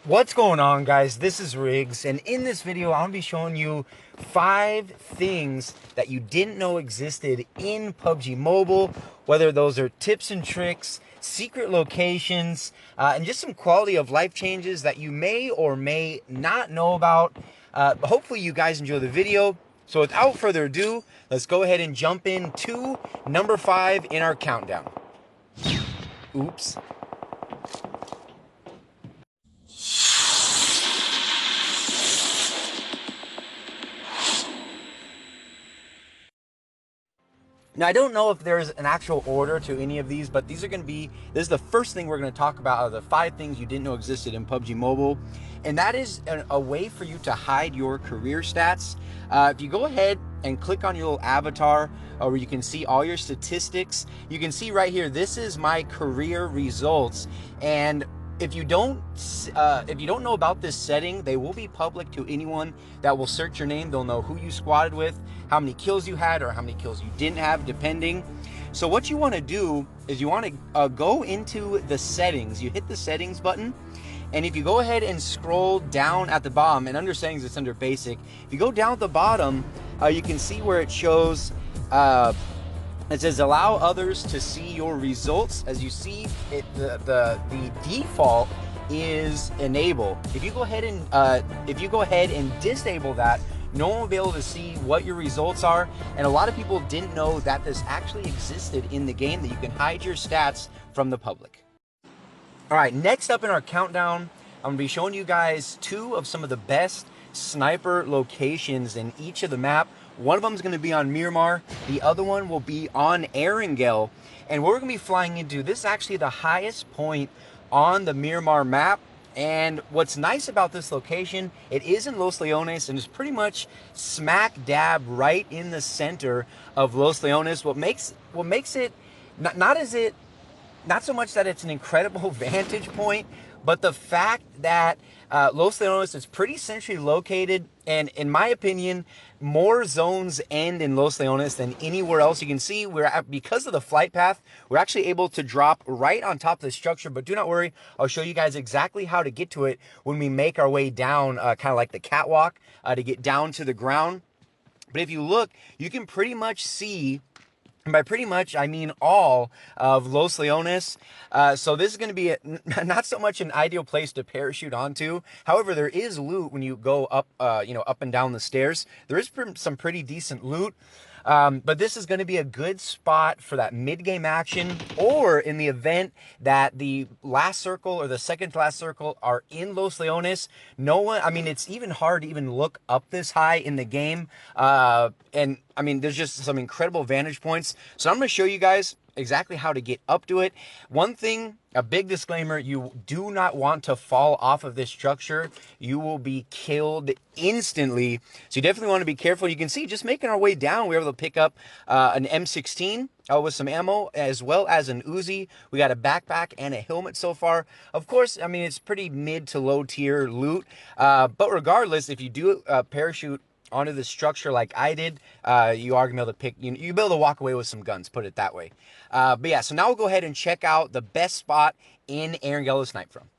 What's going on, guys? This is Riggs, and in this video I'm going to be showing you 5 things that you didn't know existed in PUBG Mobile, whether those are tips and tricks, secret locations, and just some quality of life changes that you may or may not know about. Hopefully you guys enjoy the video. So without further ado, let's go ahead and jump into number 5 in our countdown. Oops. Now, I don't know if there's an actual order to any of these, but these are going to be, this is the first thing we're going to talk about out of the 5 things you didn't know existed in PUBG Mobile. And that is a way for you to hide your career stats. If you go ahead and click on your little avatar where you can see all your statistics, you can see right here, this is my career results. And if you don't know about this setting, they will be public to anyone that will search your name. They'll know who you squatted with, how many kills you had, or how many kills you didn't have, depending. So what you want to do is you want to go into the settings. You hit the settings button, and if you go ahead and scroll down at the bottom, and under settings it's under basic. If you go down at the bottom, you can see where it shows. It says allow others to see your results. As you see, the default is enable. If you go ahead and disable that, no one will be able to see what your results are. And a lot of people didn't know that this actually existed in the game, that you can hide your stats from the public. All right, next up in our countdown, I'm gonna be showing you guys 2 of some of the best sniper locations in each of the map. One of them is going to be on Miramar. The other one will be on Erangel. And we're going to be flying into, this is actually the highest point on the Miramar map. And what's nice about this location, it is in Los Leones and is pretty much smack dab right in the center of Los Leones. What makes it not so much that it's an incredible vantage point, but the fact that Los Leones is pretty centrally located, and in my opinion, more zones end in Los Leones than anywhere else. You can see because of the flight path, we're actually able to drop right on top of the structure, but do not worry, I'll show you guys exactly how to get to it when we make our way down, kind of like the catwalk, to get down to the ground. But if you look, you can pretty much see, and by pretty much, I mean all of Los Leones. So this is going to be not so much an ideal place to parachute onto. However, there is loot when you go up, up and down the stairs. There is some pretty decent loot. But this is going to be a good spot for that mid-game action, or in the event that the last circle or the second to last circle are in Los Leones. It's even hard to even look up this high in the game. And I mean, there's just some incredible vantage points. So I'm going to show you guys exactly how to get up to it. One thing, a big disclaimer, you do not want to fall off of this structure. You will be killed instantly. So you definitely want to be careful. You can see just making our way down, we were able to pick up an M16 with some ammo, as well as an Uzi. We got a backpack and a helmet so far. Of course, I mean, it's pretty mid to low tier loot. But regardless, if you do parachute onto the structure like I did, you are gonna be able to pick, you'll be able to walk away with some guns, put it that way. But yeah, so now we'll go ahead and check out the best spot in Erangel to snipe from.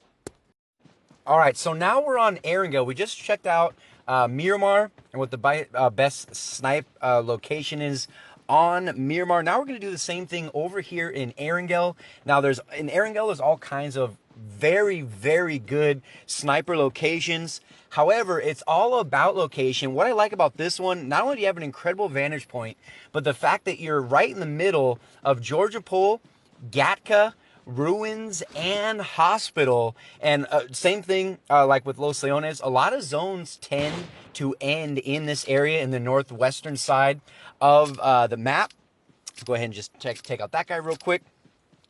All right, so now we're on Erangel. We just checked out Miramar and what the best snipe location is on Miramar. Now we're going to do the same thing over here in Erangel. Now in Erangel, there's all kinds of very, very good sniper locations. However, it's all about location. What I like about this one, not only do you have an incredible vantage point, but the fact that you're right in the middle of Georgia Pole, Gatka, Ruins, and Hospital. And same thing like with Los Leones, a lot of zones tend to end in this area in the northwestern side of the map. Go ahead and just take out that guy real quick.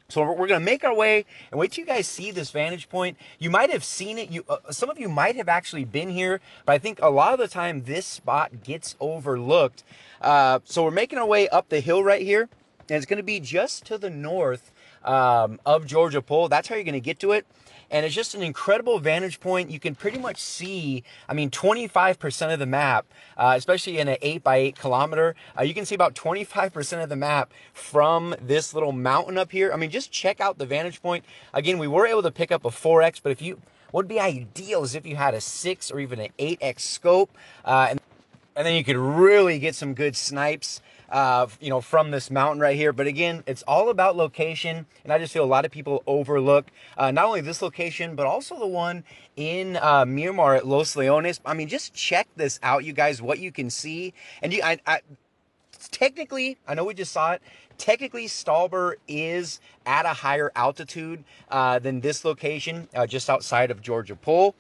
So we're going to make our way, and wait till you guys see this vantage point. You might have seen it. Some of you might have actually been here, but I think a lot of the time this spot gets overlooked. So we're making our way up the hill right here, and it's going to be just to the north of Georgia Pole. That's how you're going to get to it. And it's just an incredible vantage point. You can pretty much see, 25% of the map, especially in an 8x8 kilometer. You can see about 25% of the map from this little mountain up here. Just check out the vantage point. Again, we were able to pick up a 4X, but if you what would be ideal is if you had a 6 or even an 8x scope, and then you could really get some good snipes, you know, from this mountain right here. But again, it's all about location, and I just feel a lot of people overlook not only this location, but also the one in Miramar at Los Leones. I mean, just check this out, you guys, what you can see. And technically, I know we just saw it, technically Stallber is at a higher altitude than this location, just outside of Georgia Pole.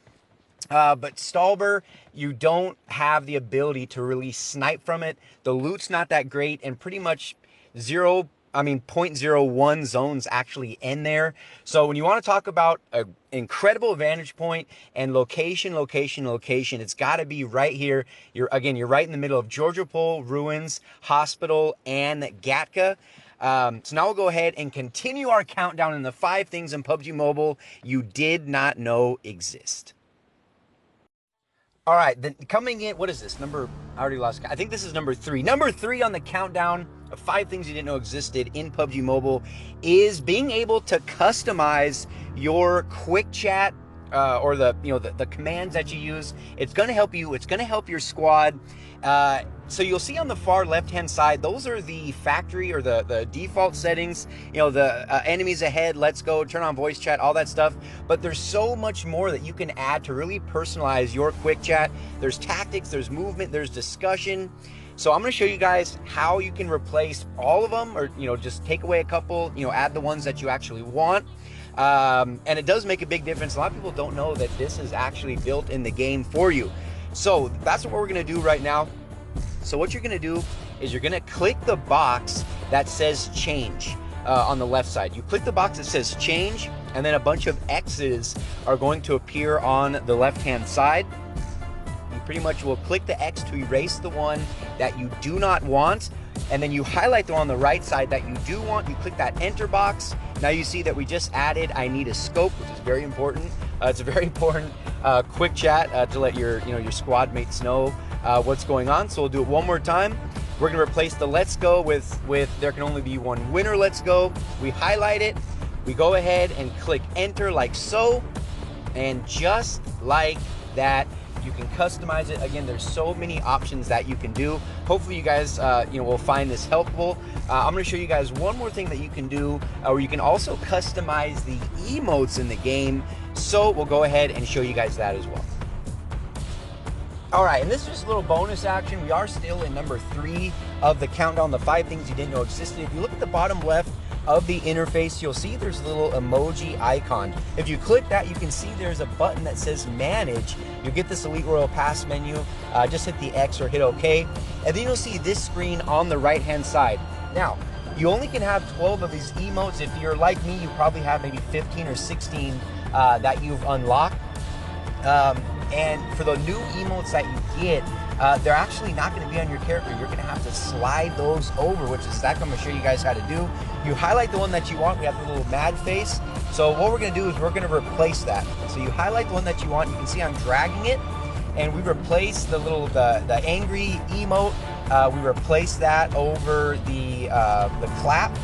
But Stallber, you don't have the ability to really snipe from it. The loot's not that great, and pretty much 0.01 zones actually in there. So when you want to talk about an incredible vantage point and location, it's got to be right here. You're right in the middle of Georgia Pole, Ruins, Hospital, and Gatka. So now we'll go ahead and continue our countdown in the 5 things in PUBG Mobile you did not know exist. All right, then coming in, what is this? I already lost. I think this is number 3. Number 3 on the countdown of 5 things you didn't know existed in PUBG Mobile is being able to customize your quick chat or the commands that you use. It's going to help you. It's going to help your squad. So you'll see on the far left-hand side, those are the factory or the default settings. You know, the enemies ahead, let's go, turn on voice chat, all that stuff. But there's so much more that you can add to really personalize your quick chat. There's tactics, there's movement, there's discussion. So I'm going to show you guys how you can replace all of them, or just take away a couple, add the ones that you actually want. And it does make a big difference. A lot of people don't know that this is actually built in the game for you. So that's what we're going to do right now. So what you're going to do is you're going to click the box that says change on the left side. You click the box that says change, and then a bunch of X's are going to appear on the left-hand side. You pretty much will click the X to erase the one that you do not want, and then you highlight the one on the right side that you do want. You click that enter box. Now you see that we just added I need a scope, which is very important. It's a very important quick chat to let your squad mates know what's going on. So we'll do it one more time. We're going to replace the let's go with there can only be one winner, let's go. We highlight it. We go ahead and click enter like so. And just like that, you can customize it. Again, there's so many options that you can do. Hopefully you guys will find this helpful. I'm going to show you guys one more thing that you can do, where you can also customize the emotes in the game. So we'll go ahead and show you guys that as well. All right, and this is just a little bonus action. We are still in number 3 of the countdown, the 5 things you didn't know existed. If you look at the bottom left of the interface, you'll see there's a little emoji icon. If you click that, you can see there's a button that says manage. You'll get this Elite Royal Pass menu. Just hit the X or hit OK. And then you'll see this screen on the right-hand side. Now, you only can have 12 of these emotes. If you're like me, you probably have maybe 15 or 16 that you've unlocked. And for the new emotes that you get, they're actually not going to be on your character. You're going to have to slide those over, which is exactly what I'm going to show you guys how to do. You highlight the one that you want. We have the little mad face. So what we're going to do is we're going to replace that. So you highlight the one that you want. You can see I'm dragging it, and we replace the angry emote. We replace that over the clap.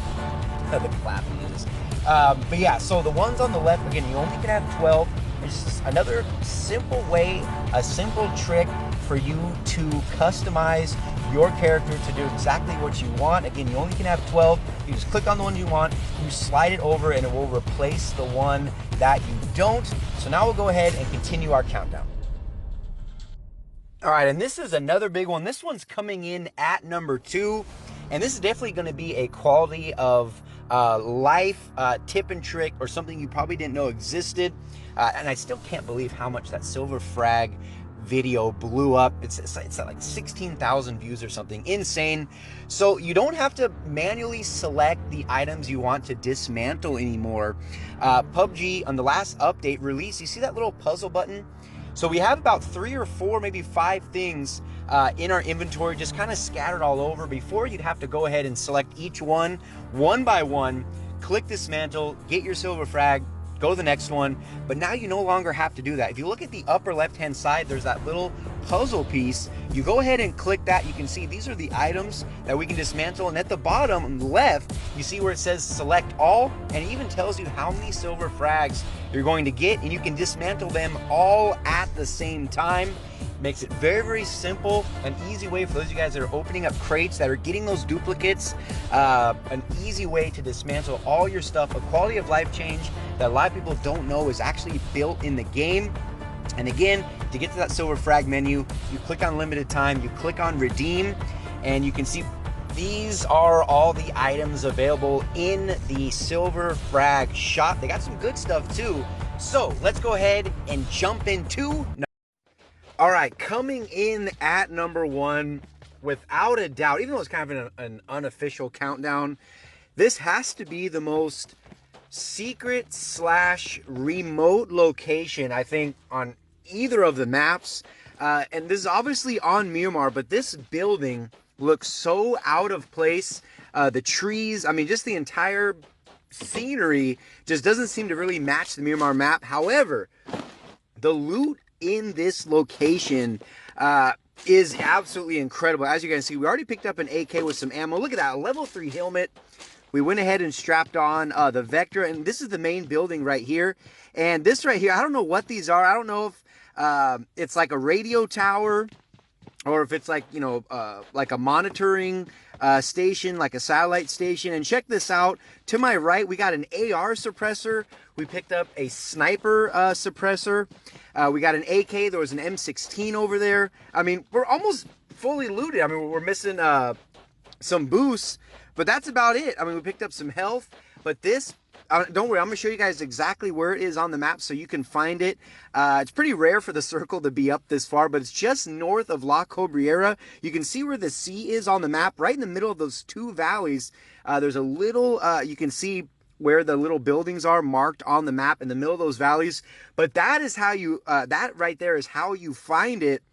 The clap is. But yeah, so the ones on the left, again, you only can have 12. It's just another simple way, a simple trick for you to customize your character to do exactly what you want. Again, you only can have 12. You just click on the one you want, you slide it over, and it will replace the one that you don't. So now we'll go ahead and continue our countdown. All right, and this is another big one. This one's coming in at number 2, and this is definitely going to be a quality of life tip and trick, or something you probably didn't know existed. And I still can't believe how much that silver frag video blew up. It's at like 16,000 views or something. Insane. So you don't have to manually select the items you want to dismantle anymore. PUBG on the last update release, you see that little puzzle button? So we have about 3 or 4, maybe 5 things in our inventory, just kind of scattered all over. Before, you'd have to go ahead and select each one by one, click dismantle, get your silver frag, go to the next one. But now you no longer have to do that. If you look at the upper left-hand side, there's that little puzzle piece. You go ahead and click that. You can see these are the items that we can dismantle. And at the bottom left, you see where it says select all, and it even tells you how many silver frags you're going to get, and you can dismantle them all at the same time. Makes it very, very simple, an easy way for those of you guys that are opening up crates, that are getting those duplicates, an easy way to dismantle all your stuff, a quality of life change that a lot of people don't know is actually built in the game. And again, to get to that silver frag menu, you click on limited time, you click on redeem, and you can see these are all the items available in the silver frag shop. They got some good stuff too. So let's go ahead and jump into. All right, coming in at number one, without a doubt, even though it's kind of an unofficial countdown, this has to be the most secret / remote location, I think, on either of the maps. And this is obviously on Miramar, but this building looks so out of place. The trees, I mean, just the entire scenery just doesn't seem to really match the Miramar map. However, the loot in this location is absolutely incredible. As you guys see, we already picked up an AK with some ammo. Look at that, a level 3 helmet. We went ahead and strapped on the Vector, and this is the main building right here. And this right here, I don't know what these are. I don't know if it's like a radio tower, or if it's like, you know, like a monitoring station, like a satellite station. And check this out. To my right, we got an AR suppressor. We picked up a sniper suppressor. We got an AK. There was an M16 over there. I mean, we're almost fully looted. I mean, we're missing some boosts, but that's about it. I mean, we picked up some health, but this, don't worry, I'm going to show you guys exactly where it is on the map so you can find it. It's pretty rare for the circle to be up this far, but it's just north of La Cobriera. You can see where the sea is on the map, right in the middle of those two valleys. There's a little, you can see where the little buildings are marked on the map in the middle of those valleys. But that is how you, that right there is how you find it.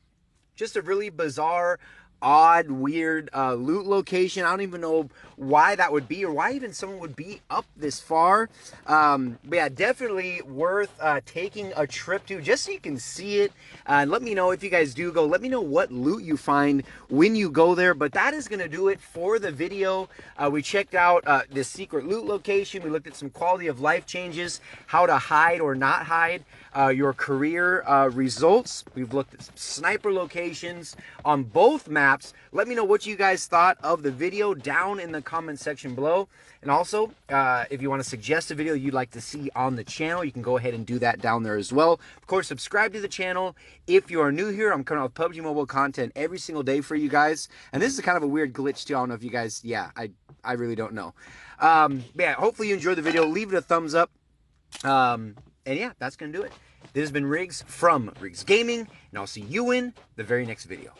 Just a really bizarre, odd, weird loot location. I don't even know why that would be, or why even someone would be up this far. But yeah, definitely worth taking a trip to, just so you can see it. And let me know if you guys do go. Let me know what loot you find when you go there. But that is going to do it for the video. We checked out this secret loot location. We looked at some quality of life changes, how to hide or not hide your career results. We've looked at some sniper locations on both maps. Let me know what you guys thought of the video down in the comment section below. And also, if you want to suggest a video you'd like to see on the channel, you can go ahead and do that down there as well. Of course, subscribe to the channel. If you are new here, I'm coming out with PUBG Mobile content every single day for you guys. And this is kind of a weird glitch too. I don't know if you guys, yeah, I really don't know. Yeah, hopefully you enjoyed the video. Leave it a thumbs up. And yeah, that's going to do it. This has been Riggs from Riggs Gaming, and I'll see you in the very next video.